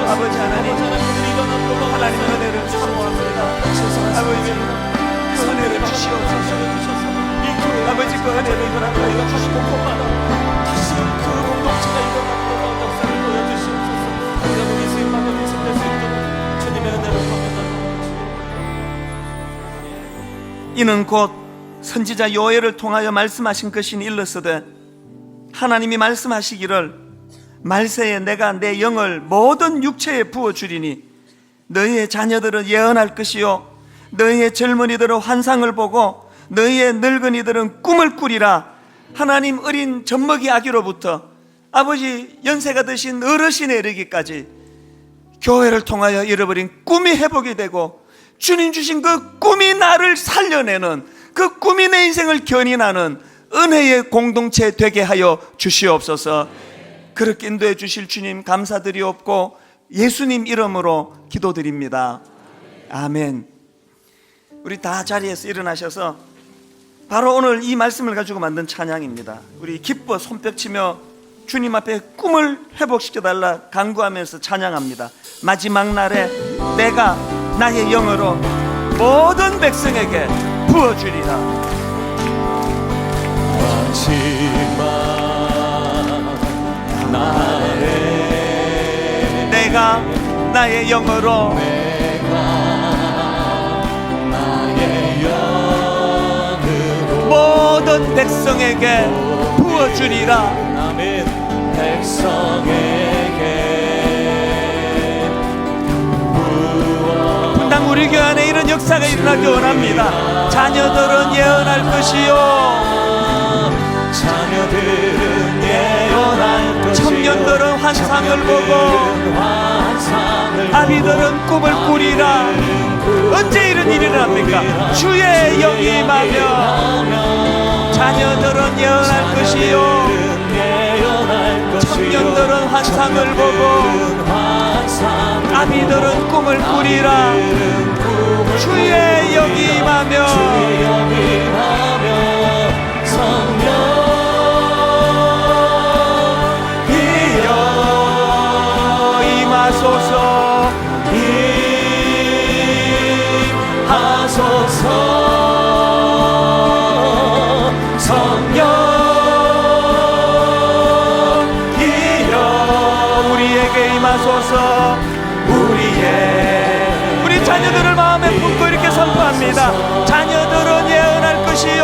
아버지 하나님, 하나님 은혜를 사모합니다. 아버지, 그 은혜를 주시옵소서. 아버지, 그 은혜를 허락하여 주시고 다시 그 공동체가 일어나는 역사를 보여주시옵소서. 여러분이 수임하고 인생될 수 있도록 주님의 은혜를 받아달라고. 이는 곧 선지자 요엘을 통하여 말씀하신 것이니 일렀으되 하나님이 말씀하시기를 말세에 내가 내 영을 모든 육체에 부어주리니 너희의 자녀들은 예언할 것이요 너희의 젊은이들은 환상을 보고 너희의 늙은이들은 꿈을 꾸리라. 하나님, 어린 젖먹이 아기로부터 아버지 연세가 드신 어르신에 이르기까지 교회를 통하여 잃어버린 꿈이 회복이 되고 주님 주신 그 꿈이 나를 살려내는 그 꿈이 내 인생을 견인하는 은혜의 공동체 되게 하여 주시옵소서. 그렇게 인도해 주실 주님 감사드리옵고 예수님 이름으로 기도드립니다. 아멘. 우리 다 자리에서 일어나셔서 바로 오늘 이 말씀을 가지고 만든 찬양입니다. 우리 기뻐 손뼉치며 주님 앞에 꿈을 회복시켜달라 간구하면서 찬양합니다. 마지막 날에 내가 나의 영으로 모든 백성에게 부어주리라. 마지막 날에 내가 나의 영으로 모든 백성에게 부어주리라. 아멘. 백성에게 분당 우리 교회 안에 이런 역사가 일어나기 원합니다. 자녀들은 예언할 것이요 자녀들은 예언할 것이요 청년들은 환상을 보고 아비들은 꿈을 꾸리라. 언제 이런 일이 일어납니까? 주의 영이 임하며 자녀들은 예언할 것이요 청년들은 환상을 보고 아비들은 꿈을 꾸리라. 주의 영이 임하며 성령이여 임하소서. 임하소서. 성령이여 우리에게 임하소서. 우리 자녀들을 마음에 품고 이렇게 선포합니다. 자녀들은 예언할 것이요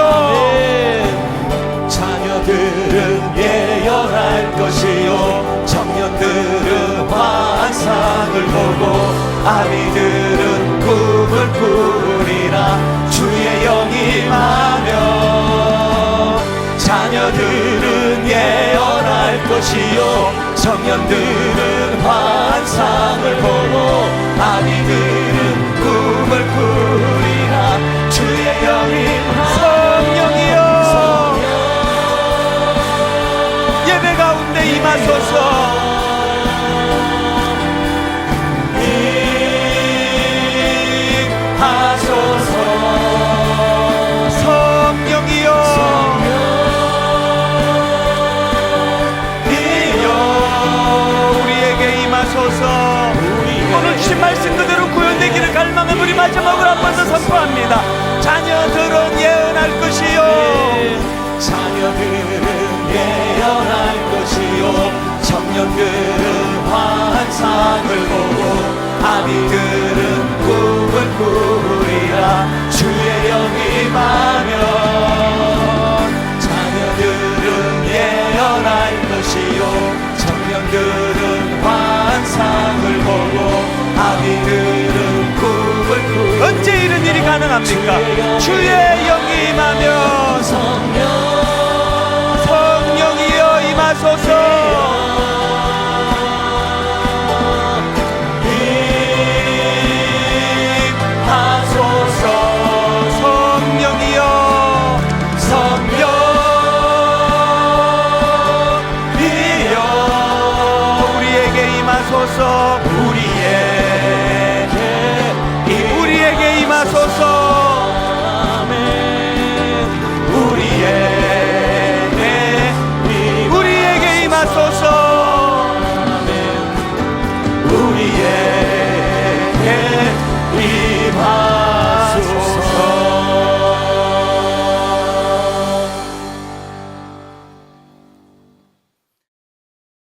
자녀들은 예언할 것이요 청년들은 환상을 보고 아비들은 꿈을 꾸리라. 주의 영이 임하며 자녀들은 예언할 것이요 청년들은 환상을 보고 아비들은 꿈을 꾸리라. 임하소서. 하소서. 성령이여 우리에게 임하소서. 오늘 주신 말씀 그대로 구현되기를 갈망한 우리 마지막으로 한 번 더 선포합니다. 자녀들은 예언할 것이요, 자녀들은 예언할 것이요, 청년들은 환상을 보고 아비들은 꿈을 꾸리라. 주의 영이 임하면 자녀들은 예언할 것이요, 청년들은 환상을 보고 아비들은 꿈을 꾸리라. 언제 이런 일이 가능합니까? 주의 영이 임하면 성령이여 임하소서. 하소서. 성령이여 성령이여 우리에게 임하소서. 우리에게 임하소서. 우리에게 임하소서. 우리에게 임하소서.